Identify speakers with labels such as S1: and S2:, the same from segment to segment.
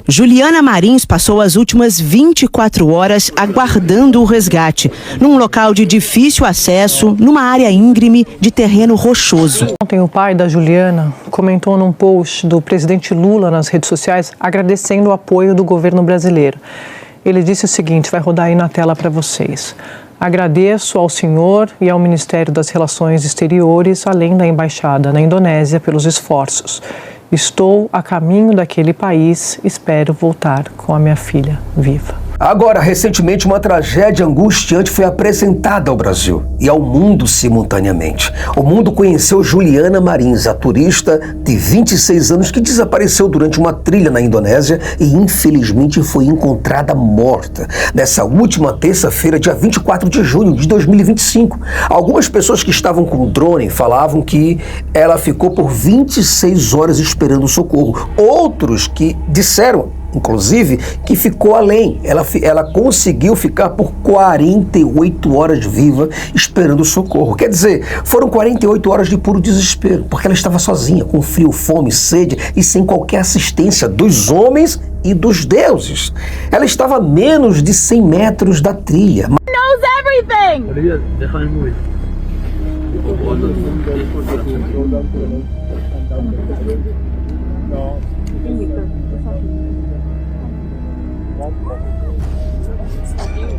S1: Juliana Marins passou as últimas 24 horas aguardando o resgate, num local de difícil acesso, numa área íngreme de terreno rochoso.
S2: Ontem o pai da Juliana comentou num post do presidente Lula nas redes sociais agradecendo o apoio do governo brasileiro. Ele disse o seguinte, vai rodar aí na tela para vocês. Agradeço ao senhor e ao Ministério das Relações Exteriores, além da Embaixada na Indonésia, pelos esforços. Estou a caminho daquele país, espero voltar com a minha filha viva.
S3: Agora, recentemente, uma tragédia angustiante foi apresentada ao Brasil e ao mundo simultaneamente. O mundo conheceu Juliana Marins, a turista de 26 anos que desapareceu durante uma trilha na Indonésia e, infelizmente, foi encontrada morta nessa última terça-feira, dia 24 de junho de 2025. Algumas pessoas que estavam com o drone falavam que ela ficou por 26 horas esperando socorro. Outros que disseram, inclusive, que ficou além. Ela conseguiu ficar por 48 horas viva esperando socorro. Quer dizer, foram 48 horas de puro desespero, porque ela estava sozinha, com frio, fome, sede e sem qualquer assistência dos homens e dos deuses. Ela estava a menos de 100 metros da trilha.
S4: Knows everything!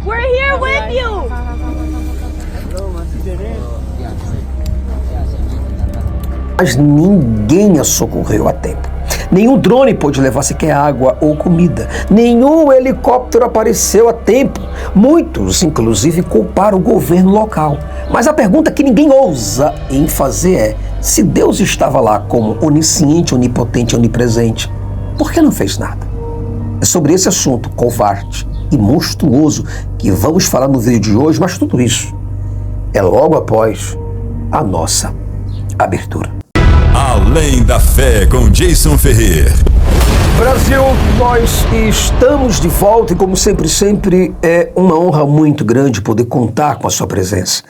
S4: We're here with you!
S3: Mas ninguém a socorreu a tempo. Nenhum drone pôde levar sequer água ou comida. Nenhum helicóptero apareceu a tempo. Muitos, inclusive, culparam o governo local. Mas a pergunta que ninguém ousa em fazer é: se Deus estava lá como onisciente, onipotente, onipresente, por que não fez nada? É sobre esse assunto covarde e monstruoso que vamos falar no vídeo de hoje, mas tudo isso é logo após a nossa abertura.
S5: Além da Fé, com Jason Ferrer.
S3: Brasil, nós estamos de volta e, como sempre, é uma honra muito grande poder contar com a sua presença.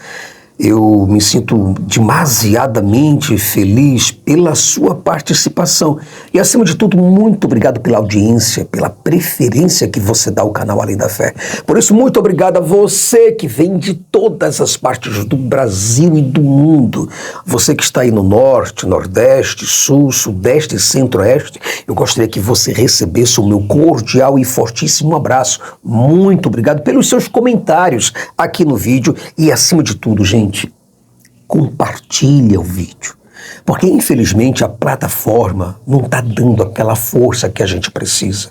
S3: Eu me sinto demasiadamente feliz pela sua participação e, acima de tudo, muito obrigado pela audiência, pela preferência que você dá ao canal Além da Fé. Por isso, muito obrigado a você que vem de todas as partes do Brasil e do mundo. Você que está aí no Norte, Nordeste, Sul, Sudeste e Centro-Oeste, eu gostaria que você recebesse o meu cordial e fortíssimo abraço. Muito obrigado pelos seus comentários aqui no vídeo e, acima de tudo, gente, compartilha o vídeo, porque infelizmente a plataforma não está dando aquela força que a gente precisa.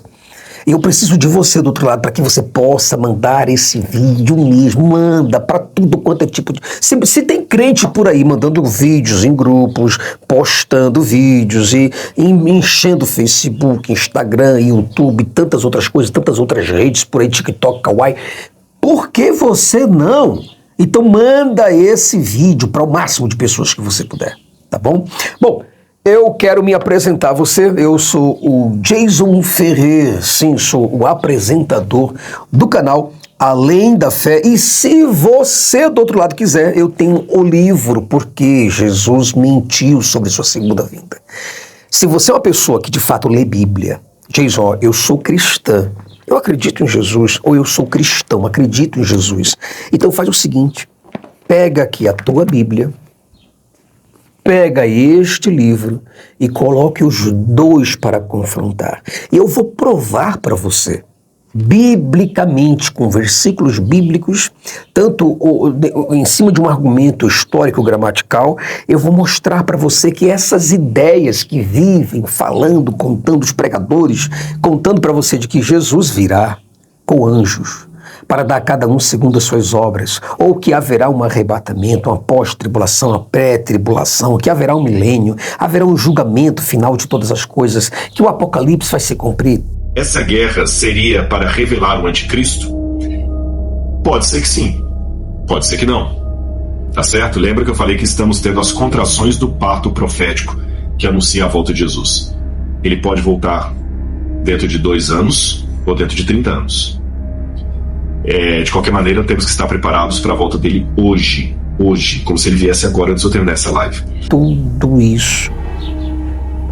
S3: Eu preciso de você do outro lado para que você possa mandar esse vídeo mesmo. Manda para tudo quanto é tipo de... Se tem crente por aí mandando vídeos em grupos, postando vídeos e enchendo Facebook, Instagram, YouTube, tantas outras coisas, tantas outras redes por aí, TikTok, Kawaii, por que você não? Então manda esse vídeo para o máximo de pessoas que você puder, tá bom? Bom, eu quero me apresentar a você. Eu sou o Jason Ferrer, sim, sou o apresentador do canal Além da Fé. E se você do outro lado quiser, eu tenho o livro Porque Jesus Mentiu sobre Sua Segunda Vinda. Se você é uma pessoa que de fato lê Bíblia, Jason, eu sou cristã, eu acredito em Jesus, ou eu sou cristão, acredito em Jesus. Então faz o seguinte, pega aqui a tua Bíblia, pega este livro e coloque os dois para confrontar. E eu vou provar para você, biblicamente, com versículos bíblicos, tanto em cima de um argumento histórico gramatical, eu vou mostrar para você que essas ideias que vivem falando, contando os pregadores, contando para você de que Jesus virá com anjos para dar a cada um segundo as suas obras, ou que haverá um arrebatamento, uma pós-tribulação, uma pré-tribulação, que haverá um milênio, haverá um julgamento final de todas as coisas, que o Apocalipse vai se cumprir.
S6: Essa guerra seria para revelar o anticristo? Pode ser que sim, pode ser que não. Tá certo? Lembra que eu falei que estamos tendo as contrações do parto profético que anuncia a volta de Jesus. Ele pode voltar dentro de 2 anos ou dentro de 30 anos. De qualquer maneira, temos que estar preparados para a volta dele hoje, como se ele viesse agora antes de eu terminar essa live.
S3: Tudo isso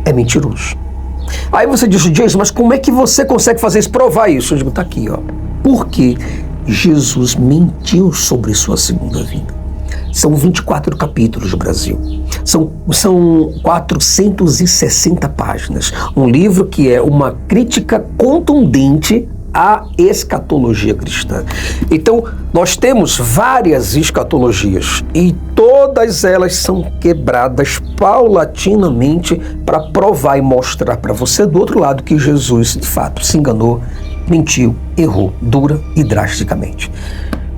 S3: é mentiroso. Aí você diz, Jason, mas como é que você consegue fazer isso, provar isso? Eu digo, tá aqui, ó. Porque Jesus mentiu sobre sua segunda vinda. São 24 capítulos do Brasil. São 460 páginas. Um livro que é uma crítica contundente à escatologia cristã. Então, nós temos várias escatologias e todas elas são quebradas paulatinamente para provar e mostrar para você do outro lado que Jesus, de fato, se enganou, mentiu, errou, dura e drasticamente.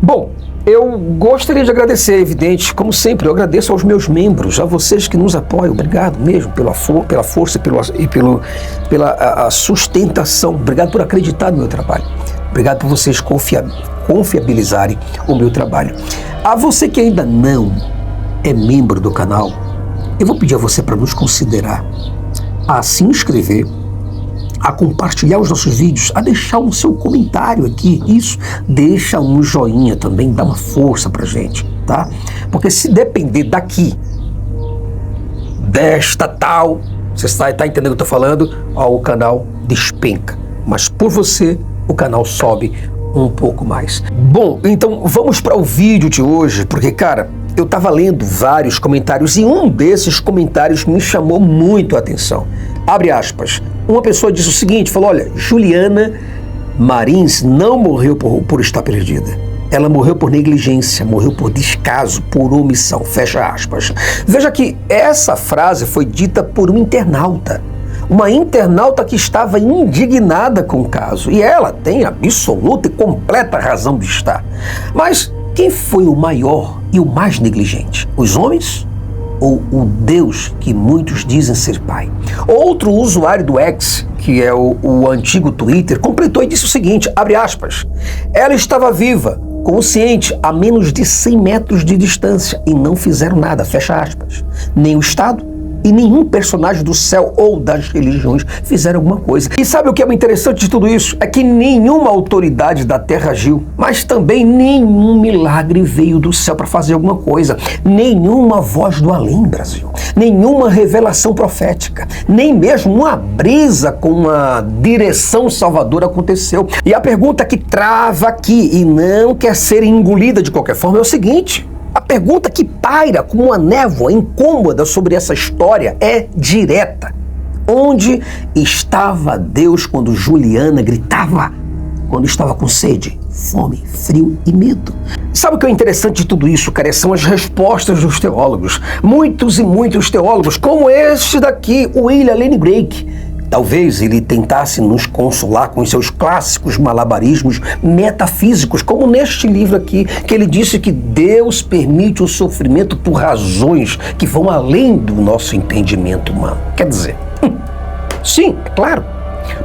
S3: Bom, eu gostaria de agradecer, é evidente, como sempre, eu agradeço aos meus membros, a vocês que nos apoiam, obrigado mesmo pela força e pela sustentação, obrigado por acreditar no meu trabalho, obrigado por vocês confiabilizarem o meu trabalho. A você que ainda não é membro do canal, eu vou pedir a você para nos considerar, a se inscrever, a compartilhar os nossos vídeos, a deixar o seu comentário aqui, isso, deixa um joinha também, dá uma força pra gente, tá? Porque se depender daqui, desta tal, você tá entendendo o que eu tô falando? Ó, o canal despenca, mas por você, o canal sobe um pouco mais. Bom, então vamos para o vídeo de hoje, porque, cara, eu tava lendo vários comentários e um desses comentários me chamou muito a atenção. Abre aspas. Uma pessoa disse o seguinte, falou, olha, Juliana Marins não morreu por estar perdida. Ela morreu por negligência, morreu por descaso, por omissão, fecha aspas. Veja que essa frase foi dita por um internauta. Uma internauta que estava indignada com o caso. E ela tem absoluta e completa razão de estar. Mas quem foi o maior e o mais negligente? Os homens? Ou o Deus que muitos dizem ser pai? Outro usuário do X, que é o antigo Twitter, completou e disse o seguinte, abre aspas, ela estava viva, consciente, a menos de 100 metros de distância e não fizeram nada, fecha aspas. Nem o Estado e nenhum personagem do céu ou das religiões fizeram alguma coisa. E sabe o que é interessante de tudo isso? É que nenhuma autoridade da terra agiu, mas também nenhum milagre veio do céu para fazer alguma coisa. Nenhuma voz do além, Brasil. Nenhuma revelação profética. Nem mesmo uma brisa com uma direção salvadora aconteceu. E a pergunta que trava aqui e não quer ser engolida de qualquer forma é o seguinte... A pergunta que paira como uma névoa incômoda sobre essa história é direta. Onde estava Deus quando Juliana gritava? Quando estava com sede, fome, frio e medo. Sabe o que é interessante de tudo isso, cara? São as respostas dos teólogos. Muitos e muitos teólogos, como este daqui, o William Lane Craig. Talvez ele tentasse nos consolar com os seus clássicos malabarismos metafísicos, como neste livro aqui, que ele disse que Deus permite o sofrimento por razões que vão além do nosso entendimento humano. Quer dizer, sim, é claro,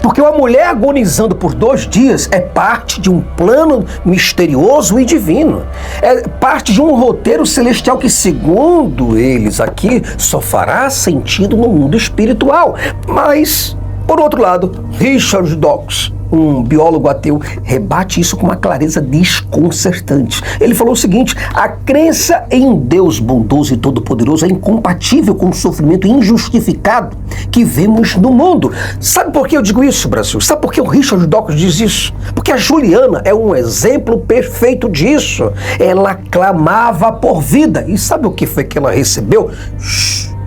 S3: porque uma mulher agonizando por 2 dias é parte de um plano misterioso e divino. É parte de um roteiro celestial que, segundo eles aqui, só fará sentido no mundo espiritual. Mas, por outro lado, Richard Dawkins, um biólogo ateu, rebate isso com uma clareza desconcertante. Ele falou o seguinte, a crença em Deus bondoso e todo-poderoso é incompatível com o sofrimento injustificado que vemos no mundo. Sabe por que eu digo isso, Brasil? Sabe por que o Richard Dawkins diz isso? Porque a Juliana é um exemplo perfeito disso. Ela clamava por vida. E sabe o que foi que ela recebeu?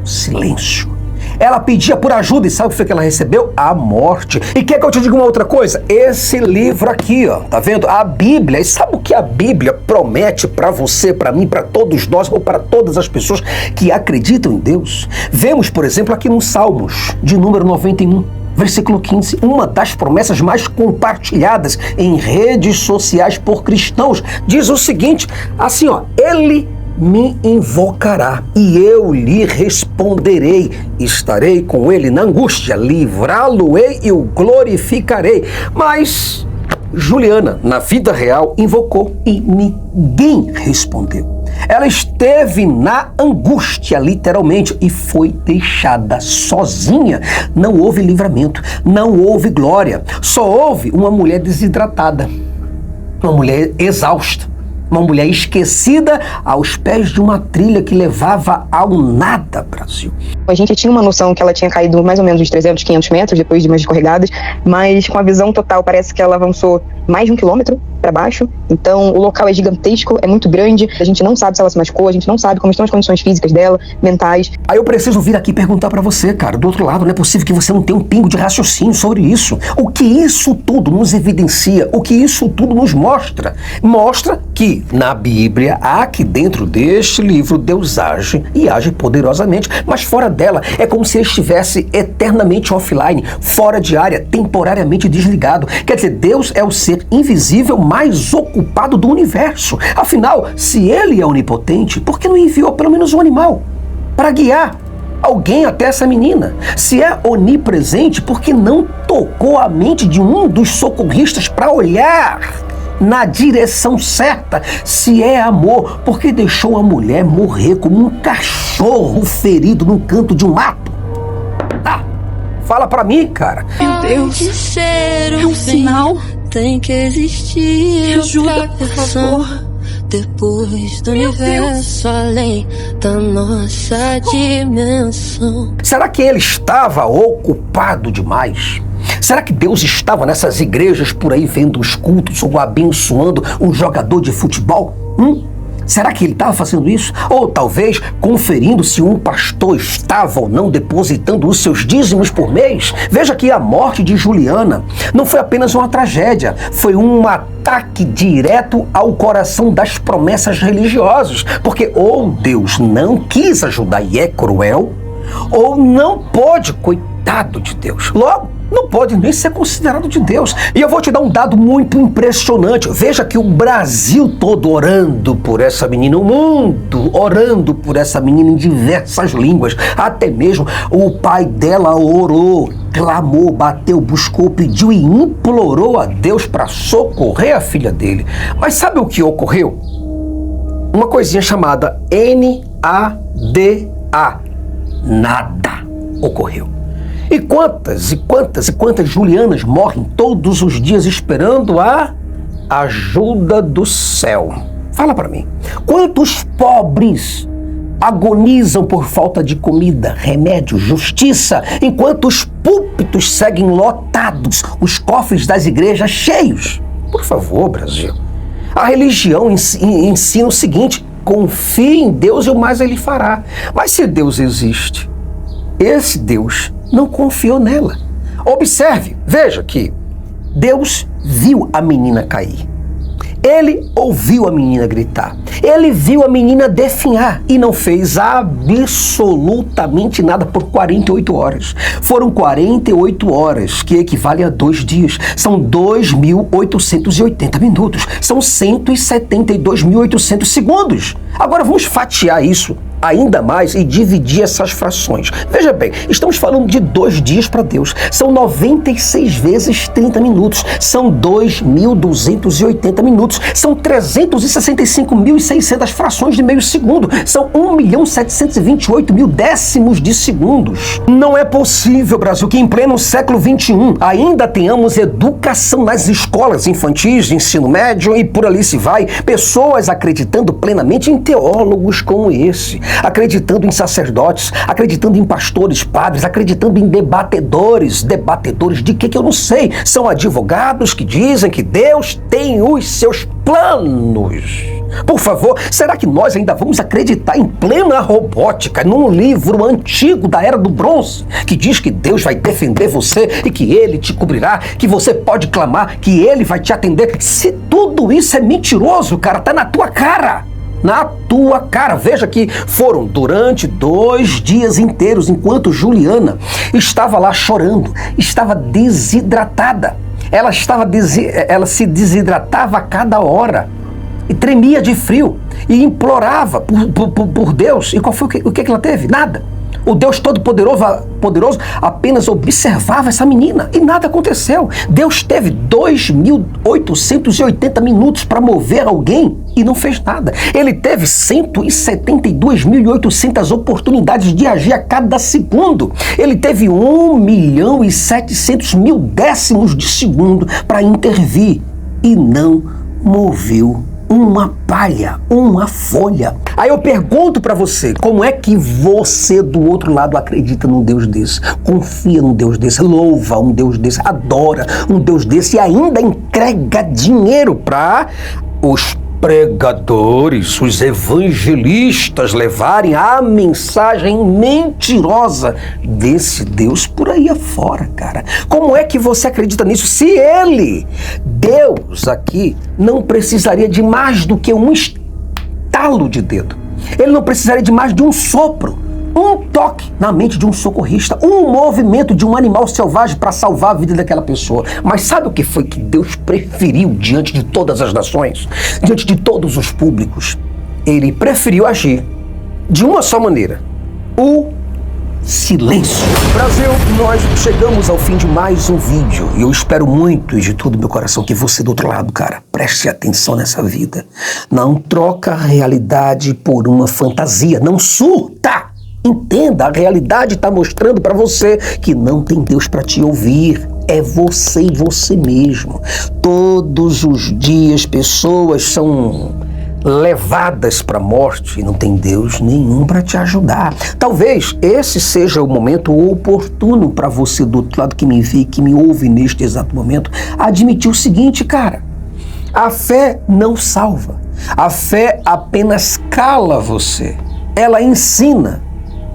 S3: Silêncio. Ela pedia por ajuda e sabe o que foi que ela recebeu? A morte. E quer que eu te diga uma outra coisa? Esse livro aqui, ó, tá vendo? A Bíblia. E sabe o que a Bíblia promete para você, para mim, para todos nós, ou para todas as pessoas que acreditam em Deus? Vemos, por exemplo, aqui no Salmos, de número 91. Versículo 15, uma das promessas mais compartilhadas em redes sociais por cristãos, diz o seguinte, assim ó, ele me invocará e eu lhe responderei, estarei com ele na angústia, livrá-lo-ei e o glorificarei. Mas Juliana, na vida real, invocou e ninguém respondeu. Ela esteve na angústia, literalmente, e foi deixada sozinha. Não houve livramento, não houve glória, só houve uma mulher desidratada, uma mulher exausta, Uma mulher esquecida aos pés de uma trilha que levava ao nada, Brasil.
S7: A gente tinha uma noção que ela tinha caído mais ou menos uns 300, 500 metros depois de umas escorregadas, mas com a visão total parece que ela avançou mais de 1 quilômetro para baixo. Então o local é gigantesco, é muito grande, a gente não sabe se ela se machucou, a gente não sabe como estão as condições físicas dela, mentais.
S3: Aí eu preciso vir aqui perguntar pra você, cara, do outro lado, não é possível que você não tenha um pingo de raciocínio sobre isso. O que isso tudo nos evidencia? O que isso tudo nos mostra? Mostra que na Bíblia, aqui dentro deste livro, Deus age e age poderosamente, mas fora dela é como se ele estivesse eternamente offline, fora de área, temporariamente desligado. Quer dizer, Deus é o ser invisível mais ocupado do universo. Afinal, se ele é onipotente, por que não enviou pelo menos um animal para guiar alguém até essa menina? Se é onipresente, por que não tocou a mente de um dos socorristas para olhar na direção certa? Se é amor, por que deixou a mulher morrer como um cachorro ferido num canto de um mato? Tá, fala pra mim, cara.
S8: Meu Deus, é um sinal. Tem que existir. Ajuda, por favor. Depois do universo, além da nossa dimensão.
S3: Será que ele estava ocupado demais? Será que Deus estava nessas igrejas por aí vendo os cultos ou abençoando um jogador de futebol? Será que ele estava fazendo isso? Ou talvez conferindo se um pastor estava ou não depositando os seus dízimos por mês? Veja que a morte de Juliana não foi apenas uma tragédia, foi um ataque direto ao coração das promessas religiosas. Porque ou Deus não quis ajudar e é cruel, ou não pode, coitado de Deus. Logo, não pode nem ser considerado de Deus. E eu vou te dar um dado muito impressionante. Veja que o Brasil todo orando por essa menina, o mundo orando por essa menina em diversas línguas. Até mesmo o pai dela orou, clamou, bateu, buscou, pediu e implorou a Deus para socorrer a filha dele. Mas sabe o que ocorreu? Uma coisinha chamada NADA. Nada ocorreu. E quantas Julianas morrem todos os dias esperando a ajuda do céu? Fala pra mim. Quantos pobres agonizam por falta de comida, remédio, justiça, enquanto os púlpitos seguem lotados, os cofres das igrejas cheios? Por favor, Brasil. A religião ensina o seguinte: confie em Deus e o mais ele fará. Mas se Deus existe, esse Deus não confiou nela. Observe, veja que Deus viu a menina cair. Ele ouviu a menina gritar. Ele viu a menina definhar e não fez absolutamente nada por 48 horas. Foram 48 horas, que equivale a 2 dias. São 2.880 minutos. São 172.800 segundos. Agora vamos fatiar isso ainda mais e dividir essas frações. Veja bem, estamos falando de 2 dias para Deus. São 96 vezes 30 minutos. São 2.280 minutos. São 365.600 frações de meio segundo. São 1.728.000 décimos de segundos. Não é possível, Brasil, que em pleno século XXI ainda tenhamos educação nas escolas infantis, de ensino médio e por ali se vai, pessoas acreditando plenamente em teólogos como esse, acreditando em sacerdotes, acreditando em pastores, padres, acreditando em debatedores. Debatedores de que eu não sei? São advogados que dizem que Deus tem os seus planos. Por favor, será que nós ainda vamos acreditar em plena robótica, num livro antigo da Era do Bronze, que diz que Deus vai defender você e que Ele te cobrirá, que você pode clamar, que Ele vai te atender? Se tudo isso é mentiroso, cara, tá na tua cara. Na tua cara. Veja que foram durante 2 dias inteiros, enquanto Juliana estava lá chorando, estava desidratada. Ela se desidratava a cada hora e tremia de frio e implorava por Deus. E qual foi o que ela teve? Nada. O Deus Todo-Poderoso apenas observava essa menina e nada aconteceu. Deus teve 2.880 minutos para mover alguém e não fez nada. Ele teve 172.800 oportunidades de agir a cada segundo. Ele teve 1.700.000 décimos de segundo para intervir e não moveu uma palha, uma folha. Aí eu pergunto para você, como é que você do outro lado acredita num Deus desse? Confia num Deus desse, louva um Deus desse, adora um Deus desse e ainda entrega dinheiro para os pregadores, os evangelistas levarem a mensagem mentirosa desse Deus por aí afora, cara. Como é que você acredita nisso? Se ele, Deus aqui, não precisaria de mais do que um estalo de dedo. Ele não precisaria de mais de um sopro, um toque na mente de um socorrista, um movimento de um animal selvagem para salvar a vida daquela pessoa. Mas sabe o que foi que Deus preferiu diante de todas as nações, diante de todos os públicos? Ele preferiu agir de uma só maneira: o silêncio. Brasil, nós chegamos ao fim de mais um vídeo e eu espero muito de todo meu coração que você do outro lado, cara, preste atenção nessa vida. Não troca a realidade por uma fantasia, não surta. Entenda, a realidade está mostrando para você que não tem Deus para te ouvir. É você e você mesmo. Todos os dias pessoas são levadas para a morte e não tem Deus nenhum para te ajudar. Talvez esse seja o momento oportuno para você do outro lado que me vê, que me ouve neste exato momento, admitir o seguinte, cara: a fé não salva. A fé apenas cala você. Ela ensina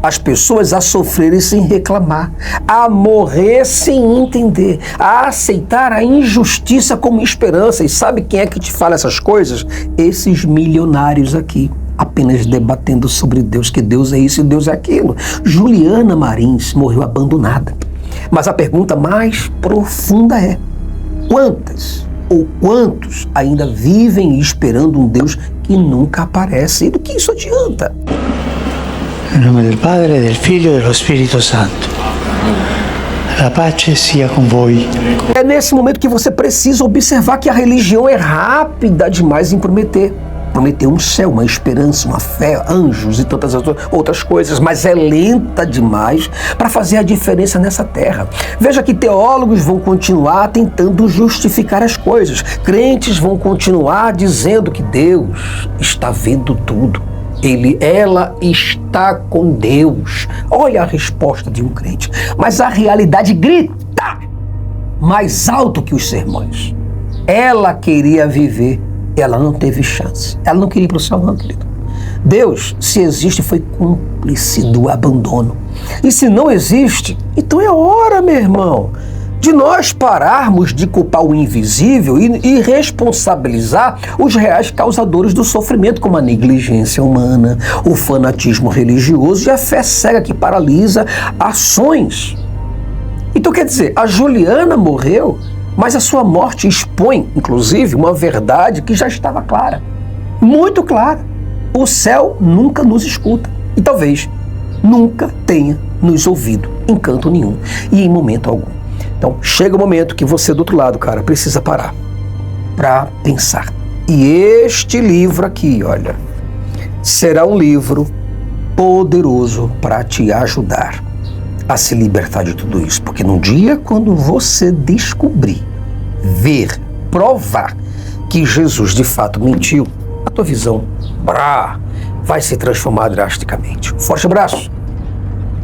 S3: as pessoas a sofrerem sem reclamar, a morrer sem entender, a aceitar a injustiça como esperança. E sabe quem é que te fala essas coisas? Esses milionários aqui, apenas debatendo sobre Deus, que Deus é isso e Deus é aquilo. Juliana Marins morreu abandonada. Mas a pergunta mais profunda é: quantas ou quantos ainda vivem esperando um Deus que nunca aparece? E do que isso adianta?
S9: Em nome del Padre, del Figlio e dello Spirito Santo. A pace sia com voi.
S3: É nesse momento que você precisa observar que a religião é rápida demais em prometer. Prometer um céu, uma esperança, uma fé, anjos e tantas outras coisas, mas é lenta demais para fazer a diferença nessa terra. Veja que teólogos vão continuar tentando justificar as coisas. Crentes vão continuar dizendo que Deus está vendo tudo. Ela está com Deus. Olha a resposta de um crente. Mas a realidade grita mais alto que os sermões. Ela queria viver, ela não teve chance. Ela não queria ir para o céu, não, querido. Deus, se existe, foi cúmplice do abandono. E se não existe, então é hora, meu irmão, de nós pararmos de culpar o invisível e responsabilizar os reais causadores do sofrimento, como a negligência humana, o fanatismo religioso e a fé cega que paralisa ações. Então, quer dizer, a Juliana morreu, mas a sua morte expõe, inclusive, uma verdade que já estava clara, muito clara. O céu nunca nos escuta e talvez nunca tenha nos ouvido em canto nenhum e em momento algum. Então, chega o momento que você do outro lado, cara, precisa parar para pensar. E este livro aqui, olha, será um livro poderoso para te ajudar a se libertar de tudo isso. Porque no dia quando você descobrir, ver, provar que Jesus de fato mentiu, a tua visão vai se transformar drasticamente. Forte abraço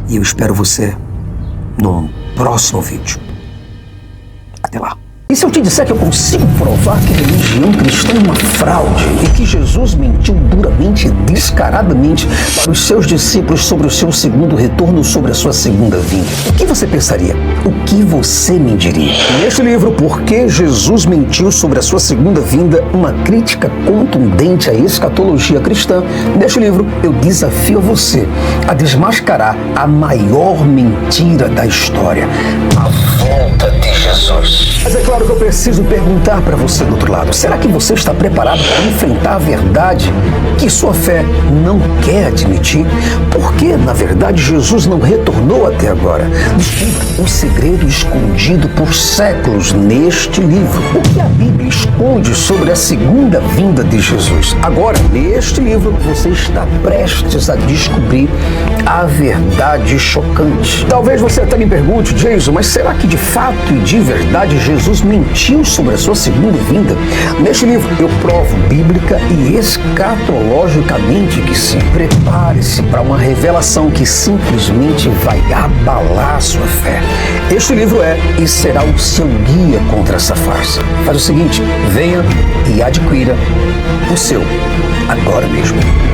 S3: e eu espero você num próximo vídeo. Até lá. E se eu te disser que eu consigo provar que a religião cristã é uma fraude e que Jesus mentiu duramente e descaradamente para os seus discípulos sobre o seu segundo retorno, sobre a sua segunda vinda, o que você pensaria? O que você me diria? Neste livro, Por que Jesus mentiu sobre a sua segunda vinda, uma crítica contundente à escatologia cristã, neste livro eu desafio você a desmascarar a maior mentira da história, a volta de Jesus. Mas é claro que eu preciso perguntar para você do outro lado, será que você está preparado para enfrentar a verdade que sua fé não quer admitir? Por que, na verdade, Jesus não retornou até agora? Descubra o segredo escondido por séculos neste livro. O que a Bíblia esconde sobre a segunda vinda de Jesus? Agora, neste livro, você está prestes a descobrir a verdade chocante. Talvez você até me pergunte, Jason, mas será que de fato e de verdade Jesus mentiu sobre a sua segunda vinda? Neste livro eu provo bíblica e escatologicamente que sim. Prepare-se para uma revelação que simplesmente vai abalar a sua fé. Este livro é e será o seu guia contra essa farsa. Faz o seguinte, venha e adquira o seu agora mesmo.